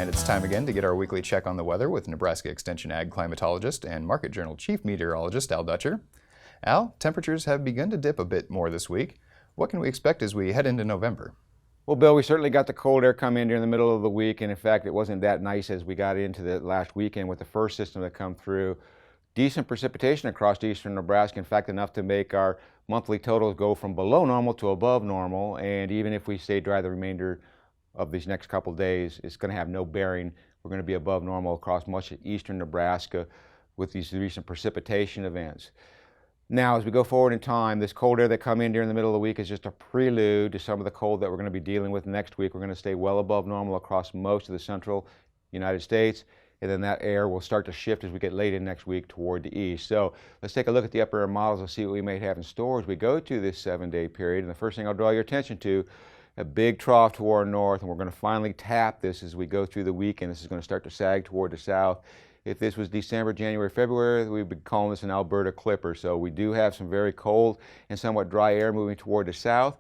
And it's time again to get our weekly check on the weather with Nebraska Extension Ag climatologist and Market Journal Chief Meteorologist Al Dutcher. Al, temperatures have begun to dip a bit more this week. What can we expect as we head into November? Well, Bill, we certainly got the cold air come in during the middle of the week, and in fact, it wasn't that nice as we got into the last weekend with the first system that come through. Decent precipitation across eastern Nebraska, in fact, enough to make our monthly totals go from below normal to above normal, and even if we stay dry the remainder of these next couple of days, it's going to have no bearing. We're going to be above normal across much of eastern Nebraska with these recent precipitation events. Now, as we go forward in time, this cold air that come in during the middle of the week is just a prelude to some of the cold that we're going to be dealing with next week. We're going to stay well above normal across most of the central United States, and then that air will start to shift as we get late in next week toward the east. So let's take a look at the upper air models and see what we may have in store as we go to this 7-day period. And the first thing I'll draw your attention to, a big trough to our north, and we're going to finally tap this as we go through the week, and this is going to start to sag toward the south. If this was December, January, February, we'd be calling this an Alberta clipper. So we do have some very cold and somewhat dry air moving toward the south.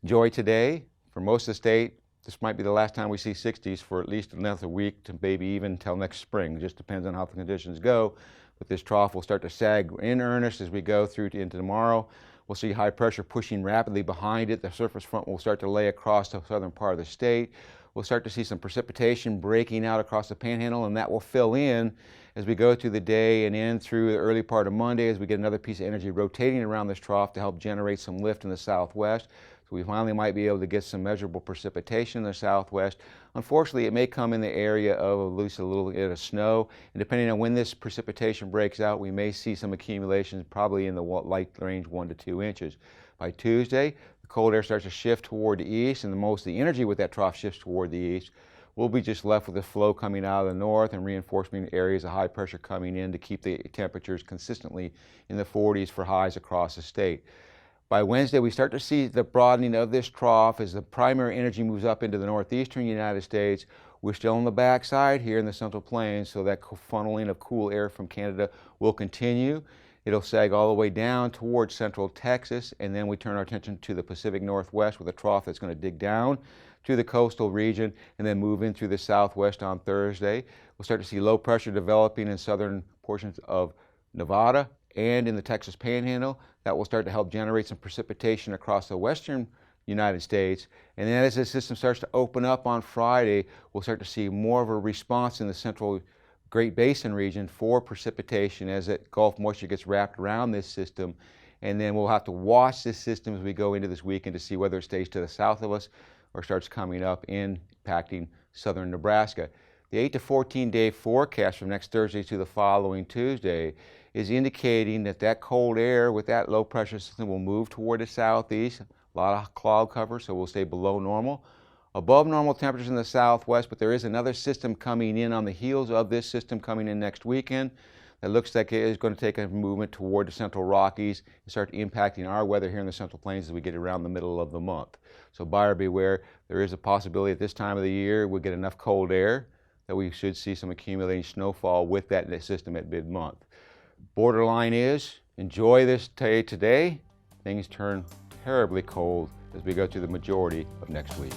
Enjoy today. For most of the state, this might be the last time we see 60s for at least another week to maybe even until next spring. It just depends on how the conditions go. But this trough will start to sag in earnest as we go through into tomorrow. We'll see high pressure pushing rapidly behind it. The surface front will start to lay across the southern part of the state. We'll start to see some precipitation breaking out across the panhandle, and that will fill in as we go through the day and in through the early part of Monday as we get another piece of energy rotating around this trough to help generate some lift in the southwest. So we finally might be able to get some measurable precipitation in the southwest. Unfortunately, it may come in the area of at least a little bit of snow, and depending on when this precipitation breaks out, we may see some accumulations probably in the light range 1 to 2 inches. By Tuesday, the cold air starts to shift toward the east, and most of the energy with that trough shifts toward the east. We'll be just left with the flow coming out of the north and reinforcing areas of high pressure coming in to keep the temperatures consistently in the 40s for highs across the state. By Wednesday, we start to see the broadening of this trough as the primary energy moves up into the northeastern United States. We're still on the backside here in the Central Plains, so that funneling of cool air from Canada will continue. It'll sag all the way down towards central Texas, and then we turn our attention to the Pacific Northwest with a trough that's going to dig down to the coastal region and then move in through the southwest on Thursday. We'll start to see low pressure developing in southern portions of Nevada and in the Texas Panhandle. That will start to help generate some precipitation across the western United States. And then as the system starts to open up on Friday, we'll start to see more of a response in the central Great Basin region for precipitation as that Gulf moisture gets wrapped around this system. And then we'll have to watch this system as we go into this weekend to see whether it stays to the south of us or starts coming up impacting southern Nebraska. The 8 to 14 day forecast from next Thursday to the following Tuesday is indicating that that cold air with that low pressure system will move toward the southeast. A lot of cloud cover, so we'll stay below normal. Above normal temperatures in the southwest, but there is another system coming in on the heels of this system coming in next weekend that looks like it is going to take a movement toward the central Rockies and start impacting our weather here in the Central Plains as we get around the middle of the month. So buyer beware, there is a possibility at this time of the year we'll get enough cold air that we should see some accumulating snowfall with that system at mid-month. Borderline is, enjoy this day today. Things turn terribly cold as we go through the majority of next week.